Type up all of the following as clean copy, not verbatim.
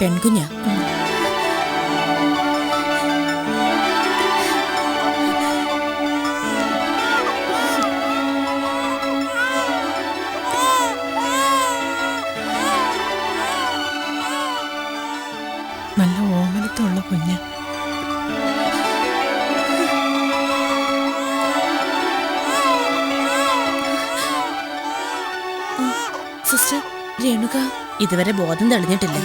പെൺകുഞ്ഞാ. നല്ല ഓമനത്തുള്ള കുഞ്ഞ്. സിസ്റ്റർ രേണുക ഇതുവരെ ബോധം തെളിഞ്ഞിട്ടില്ല.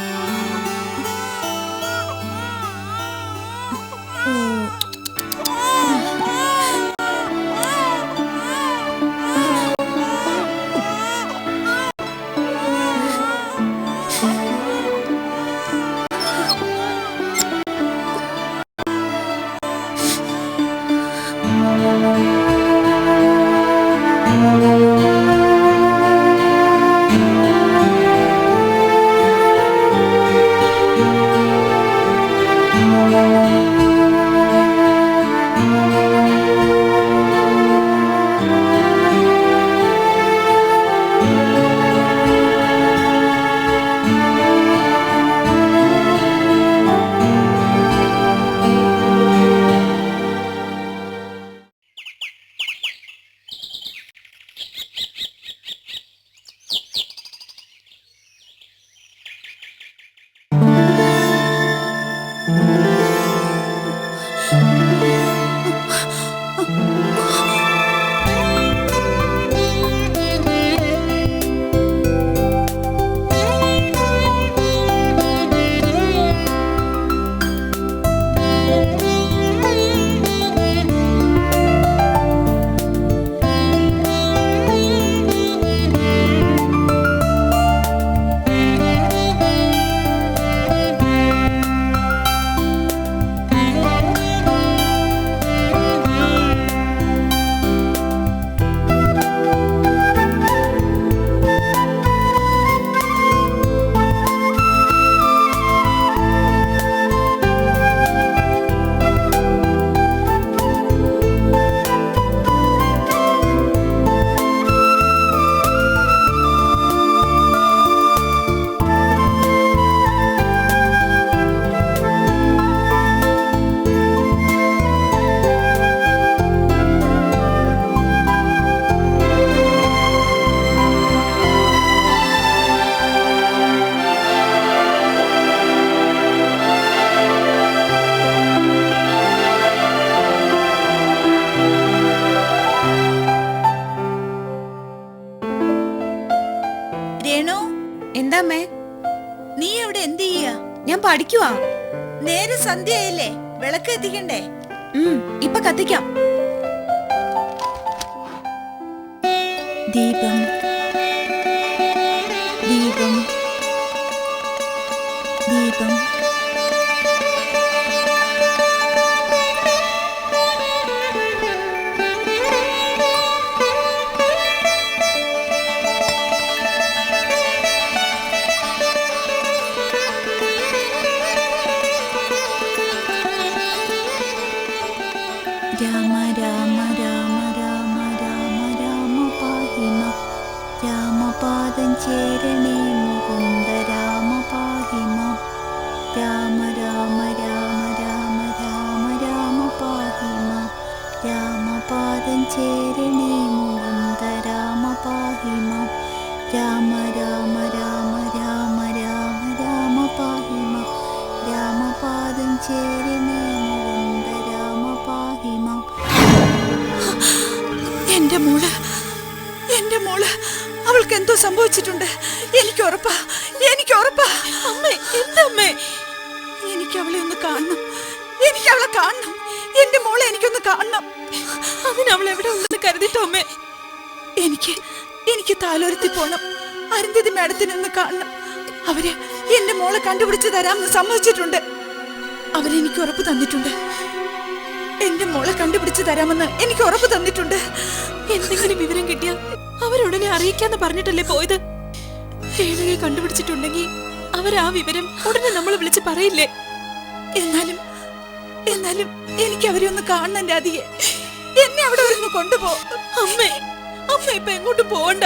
എന്താമ്മേ നീ എവിടെ എന്ത് ചെയ്യാ? ഞാൻ പഠിക്കുവാ. നേരെ സന്ധ്യയായില്ലേ, വിളക്ക് എത്തിക്കണ്ടേ? ഇപ്പൊ കത്തിക്കാം. ദീപം ദീപം ദീപം രാമ രാമ രാമ രാമ രാമ രാമ പാഹിമ രാമപാദം ചേരണേ മുകുന്ദ രാമ പാഹിമ രാമ രാമ രാമ രാമ രാമ രാമ പാഹിമ രാമപാദം ചേരണേ മുകുന്ദ രാമ പാഹിമ രാമ രാമ രാമ രാമ രാമ രാമ പാഹിമ രാമപാദം ചേരണേ മുകുന്ദ രാമ പാഹിമ. എന്റെ മോള് അവൾക്ക് എന്തോ സംഭവിച്ചിട്ടുണ്ട്. എനിക്ക് ഉറപ്പാ. അമ്മേ, എന്തമ്മേ? എനിക്ക് അവളെ ഒന്ന് കാണണം. എനിക്ക് അവളെ കാണണം. എന്റെ മോളെ എനിക്കൊന്ന് കാണണം. അതിനവൾ എവിടെ ഉണ്ടെന്ന് കരുതിട്ടോ അമ്മേ? എനിക്ക് താലോരത്തിൽ പോണം. അരുന്ധതി മാഡത്തിനൊന്ന് കാണണം. അവര് എന്റെ മോളെ കണ്ടുപിടിച്ച് തരാമെന്ന് സമ്മതിച്ചിട്ടുണ്ട്. അവരെനിക്ക് ഉറപ്പ് തന്നിട്ടുണ്ട്. എന്റെ മോളെ കണ്ടുപിടിച്ച് തരാമെന്ന് എനിക്ക് ഉറപ്പ് തന്നിട്ടുണ്ട്. എന്തെങ്കിലും വിവരം കിട്ടിയാൽ അവരുടനെ അറിയിക്കാന്ന് പറഞ്ഞിട്ടല്ലേ പോയത്? രേണുകയെ കണ്ടുപിടിച്ചിട്ടുണ്ടെങ്കിൽ അവരാ വിവരം ഉടനെ നമ്മൾ വിളിച്ച് പറയില്ലേ? എന്നാലും എനിക്ക് അവരെ ഒന്ന് കാണണം രാധികെ. എന്നെ അവിടെ ഒന്ന് കൊണ്ടുപോ. അമ്മ ഇപ്പൊ എങ്ങോട്ടും പോവണ്ട.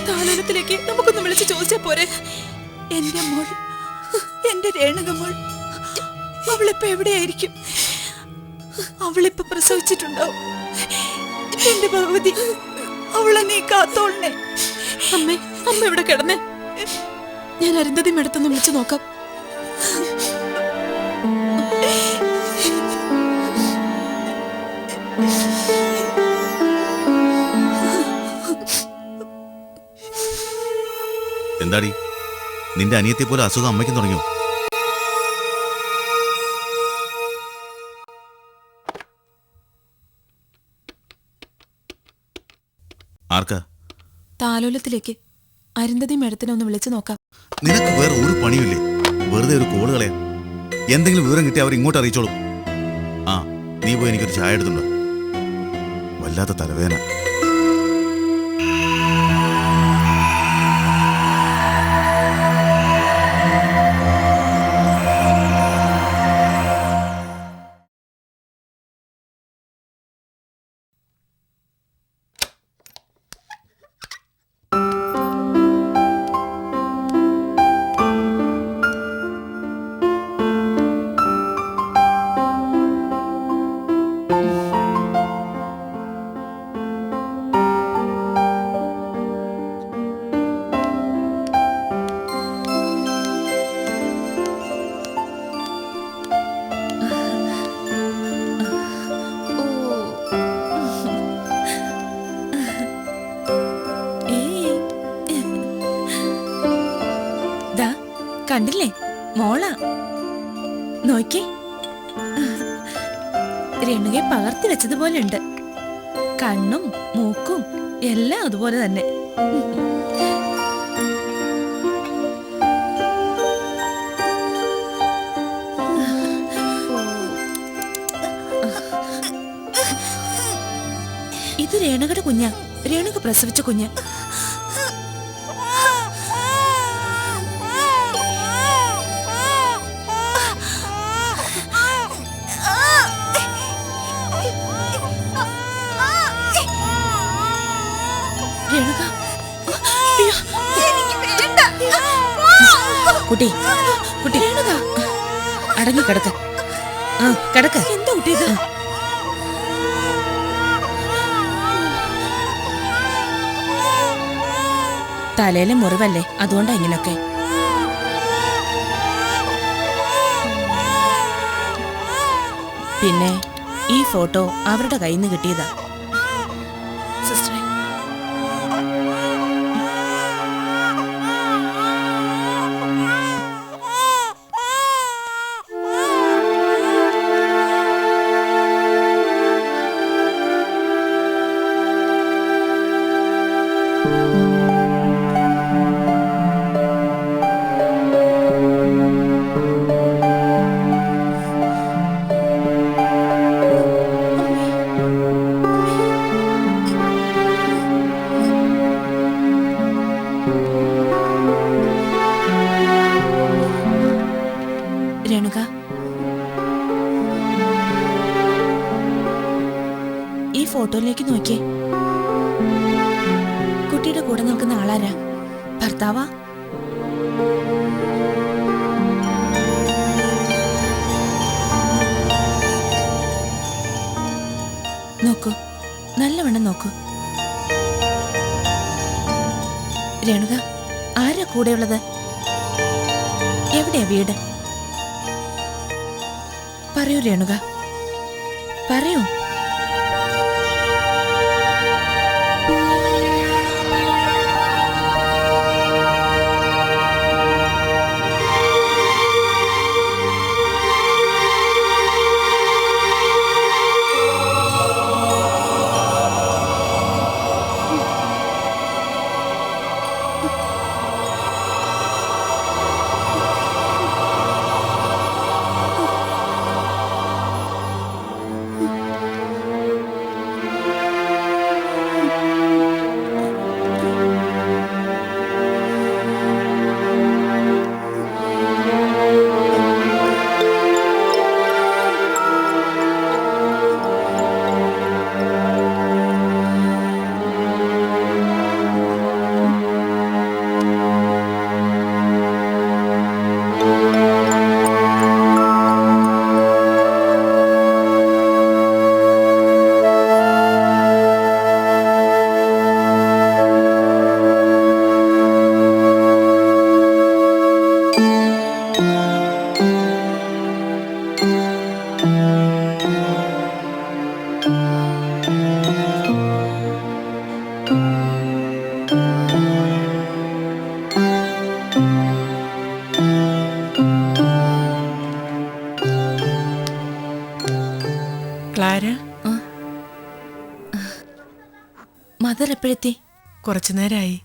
താളത്തിലേക്ക് നമുക്കൊന്ന് വിളിച്ച് ചോദിച്ചാ പോരെ? എന്റെ മോൾ എന്റെ രേണുകമോൾ അവളിപ്പോ എവിടെയായിരിക്കും? അവളിപ്പോ പ്രസവിച്ചിട്ടുണ്ടാവും. എന്റെ ഭഗവതി, അവളെ നീ കാത്തോളണേ. അമ്മ ഇവിടെ കിടന്നേ. ഞാൻ അരുന്ധതി മേടത്തൊന്ന് വിളിച്ചു നോക്കാം. എന്താടി, നിന്റെ അനിയത്തെ പോലെ അസുഖം അമ്മയ്ക്കും തുടങ്ങിയോ? ആർക്കാ? താലോലത്തിലേക്ക് അരുന്ധതി മേടത്തിനെ ഒന്ന് വിളിച്ചു നോക്കാം. നിനക്ക് വേറെ ഒരു പണിയില്ലേ? വെറുതെ ഒരു കോള് കളയാൻ. എന്തെങ്കിലും വിവരം കിട്ടി അവർ ഇങ്ങോട്ട് അറിയിച്ചോളും. ആ, നീ പോയി എനിക്കൊരു ചായ എടുത്തുണ്ടോ? വല്ലാത്ത തലവേദന. കണ്ടില്ലേ, മോളാ. നോക്കി, രേണുകയെ പകർത്തി വെച്ചതുപോലെ ഉണ്ട്. കണ്ണും മൂക്കും എല്ലാം അതുപോലെ തന്നെ. ഇത് രേണുകയുടെ കുഞ്ഞാ, രേണുക പ്രസവിച്ച കുഞ്ഞ്. കുട്ടി, കുട്ടി, അടങ്ങി കിടക്ക. കിടക്ക. എന്താ കുട്ടി ഇത്? തലയിലെ മുറിവല്ലേ, അതുകൊണ്ടാ ഇങ്ങനൊക്കെ. പിന്നെ ഈ ഫോട്ടോ അവരുടെ കയ്യിൽ നിന്ന് കിട്ടിയതാ. സിസ്റ്ററെ, രേണുക, ഈ ഫോട്ടോയിലേക്ക് നോക്കിയേ. കുട്ടിയുടെ കൂടെ നിൽക്കുന്ന ആളാരാ? ഭർത്താവാ? നോക്കൂ, നല്ലവണ്ണം നോക്കൂ. രേണുക, ആരാ കൂടെയുള്ളത്? എവിടെയാ വീട്? പറയൂ രേണുക, പറയൂ. ക്ലാര, മദർ എപ്പോഴെത്തി? കുറച്ചു നേരമായി.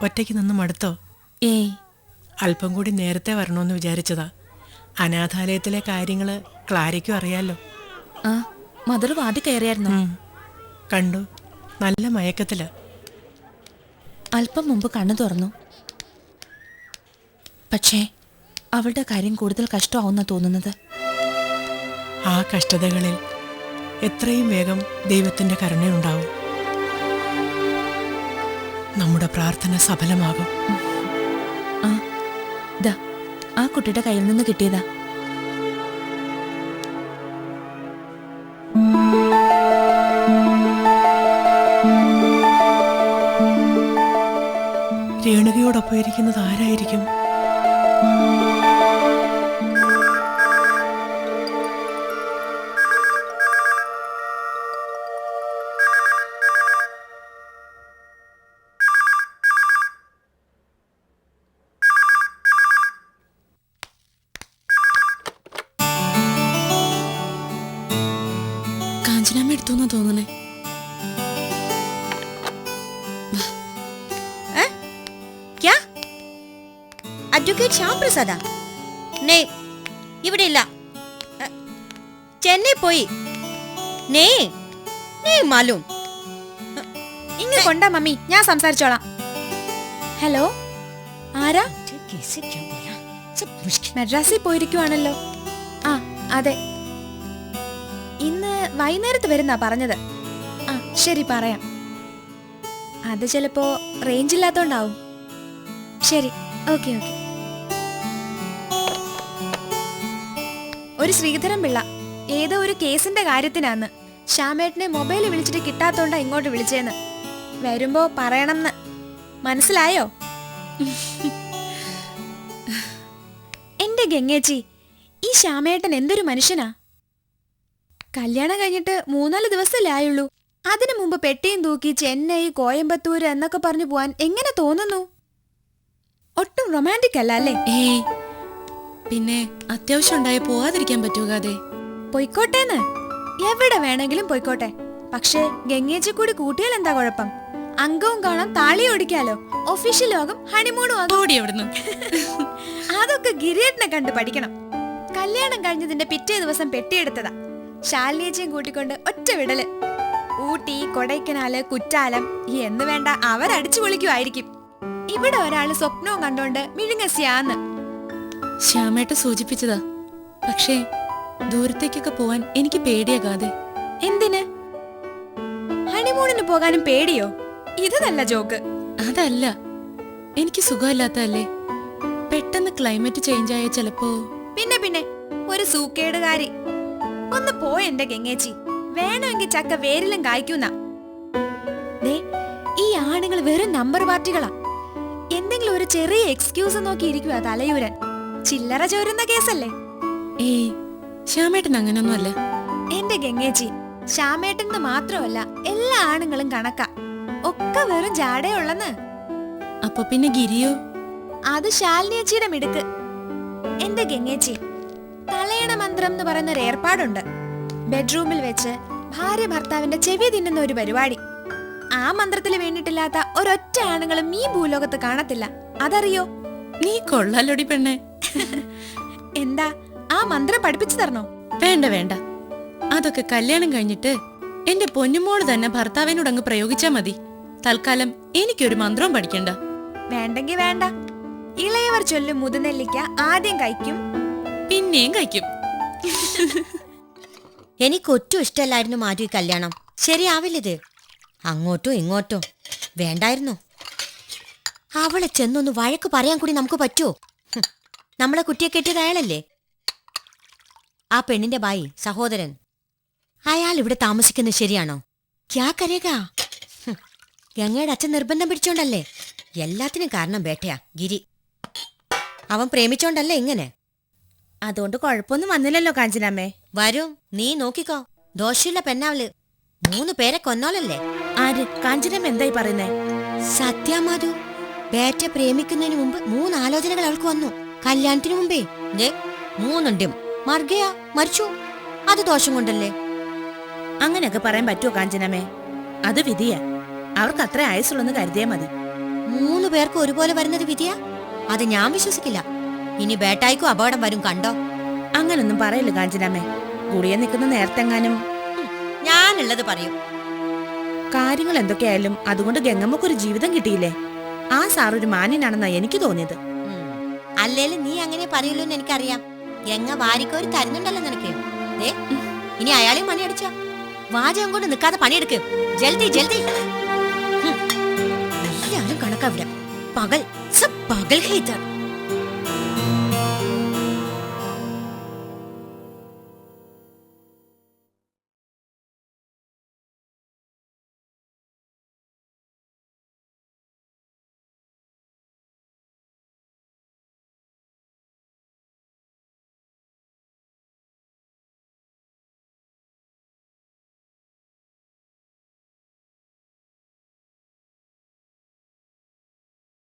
ഒറ്റയ്ക്ക് നിന്ന് മടുത്തോ? ഏയ്, അല്പം കൂടി നേരത്തെ വരണമെന്ന് വിചാരിച്ചതാ. അനാഥാലയത്തിലെ കാര്യങ്ങള് ക്ലാരയ്ക്കും അറിയാലോ. ആ മദർ വാതി കയറിയായിരുന്നു. കണ്ടു, നല്ല മയക്കത്തില. അല്പം മുമ്പ് കണ്ണു തുറന്നു. പക്ഷേ അവളുടെ കാര്യം കൂടുതൽ കഷ്ടമാവുന്ന തോന്നുന്നത്. ആ കഷ്ടതകളിൽ എത്രയും വേഗം ദൈവത്തിന്റെ കരുണയുണ്ടാവും. നമ്മുടെ പ്രാർത്ഥന സഫലമാകും. ആ ദാ ആ കുട്ടിയുടെ കയ്യിൽ നിന്ന് കിട്ടിയതാ. രേണുകയോടൊപ്പം ഇരിക്കുന്നത് ആരായിരിക്കും? കാഞ്ചനാമ്മ എടുത്തോന്നാ തോന്നണേ. क्या അഡ്വക്കേറ്റ് ശ്യാം പ്രസാദാ? നേ, ഇവിടെ ഇല്ല. ചെന്നൈ പോയി. നേ നേ മാലൂം. ഇങ്ങ് കൊണ്ടാ മമ്മി, ഞാൻ സംസാരിച്ചോളാം. ഹലോ, ആരാ? മദ്രാസിൽ പോയിരിക്കുവാണല്ലോ. ആ അതെ, ഇന്ന് വൈകുന്നേരത്ത് വരുന്നാ പറഞ്ഞത്. ആ ശരി, പറയാം. അത് ചിലപ്പോ റേഞ്ച് ഇല്ലാത്തോണ്ടാവും. ശരി, ഓക്കെ ഓക്കെ. ഒരു ശ്രീധരൻ പിള്ള ഏതോ ഒരു കേസിന്റെ കാര്യത്തിനാന്ന് ശ്യാമേട്ടനെ മൊബൈൽ വിളിച്ചിട്ട് കിട്ടാത്തോണ്ടാ ഇങ്ങോട്ട് വിളിച്ചേന്ന്. വരുമ്പോ പറയണമെന്ന്. മനസ്സിലായോ? എന്റെ ഗംഗേച്ചി, ഈ ശ്യാമേട്ടൻ എന്തൊരു മനുഷ്യനാ. കല്യാണം കഴിഞ്ഞിട്ട് 3-4 ദിവസമല്ലേ ആയുള്ളൂ. അതിനു മുമ്പ് പെട്ടിയും തൂക്കി ചെന്നൈ, കോയമ്പത്തൂര് എന്നൊക്കെ പറഞ്ഞു പോവാൻ എങ്ങനെ തോന്നുന്നു? ഒട്ടും റൊമാൻറ്റിക് അല്ല അല്ലേ? ഏയ്, പിന്നെ അത്യാവശ്യം ഉണ്ടായി പോവാതിരിക്കാൻ പറ്റൂകാതെ. പൊയ്ക്കോട്ടേന്ന്, എവിടെ വേണമെങ്കിലും പൊയ്ക്കോട്ടെ. പക്ഷേ ഗംഗേച്ചി കൂടി കൂട്ടിയാൽ എന്താ കുഴപ്പം? അംഗവും കാണാം, താളി ഓടിക്കാലോ. ഒഫീഷ്യൽ ലോകം ഹണിമൂണും ആകും. ഓടി അവിടുന്ന്. അതൊക്കെ ഗിരിയേട്ടനെ കണ്ട് പഠിക്കണം. കല്യാണം കഴിഞ്ഞതിന്റെ പിറ്റേ ദിവസം പെട്ടിയെടുത്തതാ. ശാലിനിയേച്ചിയും കൂട്ടിക്കൊണ്ട് ഒറ്റ വിടല്. ഊട്ടി, കൊടൈക്കനാല്, കുറ്റാലം എന്ന് വേണ്ട, അവരടിച്ചു പൊളിക്കുമായിരിക്കും. ഇവിടെ ഒരാള് സ്വപ്നവും കണ്ടോണ്ട് മിഴുങ്ങസിയാന്ന്. ശ്യാമേട്ട സൂചിപ്പിച്ചതാ. പക്ഷേ ദൂരത്തേക്കൊക്കെ പോവാൻ എനിക്ക് പേടിയാകാതെ. എന്തിന്? ഹണിമൂണിന് പോകാനും പേടിയോ? ഇത് നല്ല ജോക്ക്. അതല്ല, എനിക്ക് സുഖമില്ലാത്തല്ലേ. പെട്ടെന്ന് ക്ലൈമറ്റ് ചേഞ്ച് ആയ ചിലപ്പോ. പിന്നെ ഒരു സൂക്കേടുകാരി. ഒന്ന് പോയെന്റെ ഗംഗേച്ചി. വേണമെങ്കിൽ ചക്ക വേരിലും കായ്ക്കുന്ന. ഈ ആണുങ്ങൾ വെറും നമ്പർ പാർട്ടികളാ. എന്തെങ്കിലും ഒരു ചെറിയ എക്സ്ക്യൂസ് നോക്കി ഇരിക്കുക തലയൂരൻ. ചില്ലറ ചോരുന്ന കേസല്ലേ? ഏയ്, ശ്യാമേട്ടൻ അങ്ങനൊന്നും അല്ല. എന്റെ ഗംഗേച്ചി, ശ്യാമേട്ടന് മാത്രമല്ല എല്ലാ ആണുങ്ങളും കണക്കാ. ഒക്കെ വെറും ജാടയുള്ളന്ന്. അപ്പൊ പിന്നെ ഗിരിയോ? അത് ശാലിനിയച്ചിയുടെ മിടുക്ക്. എന്റെ ഗംഗേച്ചി, തലയണ മന്ത്രം എന്ന് പറയുന്ന ഒരു ഏർപ്പാടുണ്ട്. ബെഡ്റൂമിൽ വെച്ച് ഭാര്യ ഭർത്താവിന്റെ ചെവി തിന്നുന്ന ഒരു പരിപാടി. ആ മന്ത്രത്തിൽ വേണ്ടിട്ടില്ലാത്ത ഒരൊറ്റ ആണുങ്ങളും ഈ ഭൂലോകത്ത് കാണത്തില്ല. അതറിയോ? നീ കൊള്ളാലോടി പെണ്ണെ. എന്താ, ആ മന്ത്രം പഠിപ്പിച്ചു തരണോ? വേണ്ട വേണ്ട, അതൊക്കെ കല്യാണം കഴിഞ്ഞിട്ട് എന്റെ പൊന്നുമോള് തന്നെ ഭർത്താവിനോട് അങ്ങ് പ്രയോഗിച്ചാ മതി. തൽക്കാലം എനിക്കൊരു മന്ത്രവും പഠിക്കണ്ട. വേണ്ടെങ്കി വേണ്ട. ഇളയവർ ചൊല്ലും മുതുനെല്ലിക്ക ആദ്യം കഴിക്കും, പിന്നെയും കഴിക്കും. എനിക്കൊട്ടും ഇഷ്ടമല്ലായിരുന്നു മാധു ഈ കല്യാണം. ശരിയാവില്ലിത്. അങ്ങോട്ടോ ഇങ്ങോട്ടോ വേണ്ടായിരുന്നു. അവളെ ചെന്നൊന്ന് വഴക്ക് പറയാൻ കൂടി നമുക്ക് പറ്റുമോ? നമ്മളെ കുട്ടിയെ കെട്ടിയത് അയാളല്ലേ? ആ പെണ്ണിന്റെ ബായി സഹോദരൻ. അയാൾ ഇവിടെ താമസിക്കുന്നത് ശരിയാണോ? ക്യാ കരേഗാ? ഗംഗയുടെ അച്ഛൻ നിർബന്ധം പിടിച്ചോണ്ടല്ലേ? എല്ലാത്തിനും കാരണം ബേട്ടയാ ഗിരി. അവൻ പ്രേമിച്ചോണ്ടല്ലേ ഇങ്ങനെ? അതുകൊണ്ട് കുഴപ്പമൊന്നും വന്നില്ലല്ലോ കാഞ്ചനാമ്മേ. വരും, നീ നോക്കിക്കോ. ദോഷമുള്ള പെണ്ണാവള്. 3 പേരെ കൊന്നോലല്ലേ? ആര്? കാഞ്ചനാമ്മ എന്തായി പറയുന്നേ? സത്യാമാധു ബേറ്റ പ്രേമിക്കുന്നതിന് മുമ്പ് 3 ആലോചനകൾ അവൾക്ക് വന്നു. കല്യാണത്തിന് മുമ്പേ ദേ 3 മർഗയാ മരിച്ചു. അത് ദോഷം കൊണ്ടല്ലേ? അങ്ങനെയൊക്കെ പറയാൻ പറ്റുമോ കാഞ്ചനമ്മേ? അത് വിധിയാ. അവർക്ക് അത്ര ആയുസുള്ളെന്ന് കരുതിയാ മതി. 3 പേർക്ക് ഒരുപോലെ വരുന്നത് വിധിയാ? അത് ഞാൻ വിശ്വസിക്കില്ല. ഇനി ബേട്ടായിക്കും അപകടം വരും, കണ്ടോ? അങ്ങനൊന്നും പറയില്ല കാഞ്ചനമ്മേ. ഗുളിയെ നിൽക്കുന്ന നേരത്തെങ്ങാനും ഞാനുള്ളത് പറയും. കാര്യങ്ങൾ എന്തൊക്കെയായാലും അതുകൊണ്ട് ഗംഗമ്മക്കൊരു ജീവിതം കിട്ടിയില്ലേ? ആ സാർ ഒരു മാന്യനാണെന്നാ എനിക്ക് തോന്നിയത്. അല്ലേലും നീ അങ്ങനെ പറയൂല്ലോ എന്ന് എനിക്കറിയാം. എങ്ങ വാരിക്കോരി തരുന്നുണ്ടല്ലോ നിനക്ക്. ദേ ഇനി അയാളെ മണിയടിച്ച വാചകം കൊണ്ട് നിൽക്കാതെ പണിയെടുക്ക്. ജൽദി ജൽദി. എല്ലാരും കണക്കവിടെ. പകൽ സബ് പകൽ ഹേ ഇധർ.